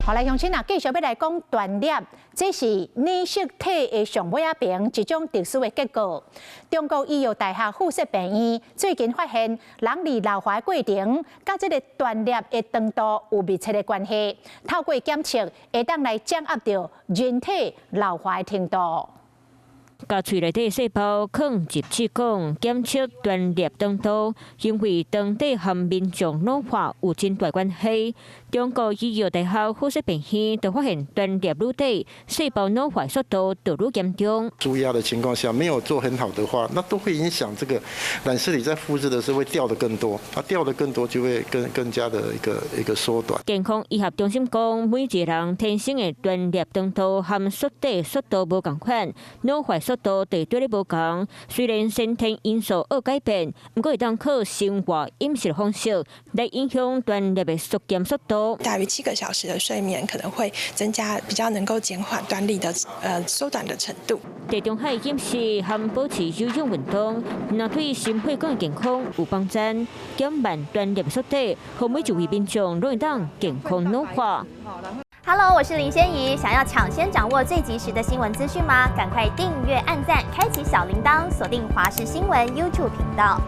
好来，乡亲啊，继续要来讲断裂，这是染色体的上尾边一种特殊的结果。中国医药大学附设病院最近发现，人类老化的过程甲这个断裂的长度有密切的关系。透过检测，会当来掌握到人体老化的程度。 甲喙内底细胞放入气管检测断裂长度，因为当底和民众老化有真大关系。中国医药大学附设病院就发现断裂愈底，细胞老化速度就愈严重。猪压的情况下，没有做很好的话，那都会影响这个染色体在复制的时候会掉得更多，掉得更多就会更加的一个缩短。健康医学中心讲，每一个人天生的断裂长度和缩底速度无同款，老化速度对对咧无同。虽然先天因素有改变，不过会当靠生活饮食方式来影响断裂的缩减速度。大于7个小时的睡眠可能会增加，比较能够减缓断裂的缩短的程度。地中海饮食和保持有氧运动，那对心血管健康有帮助，减慢断裂的速度，让每一位民众都会当健康老化。 Hello， 我是林仙怡。想要抢先掌握最及时的新闻资讯吗？赶快订阅、按赞、开启小铃铛，锁定华视新闻 YouTube 频道。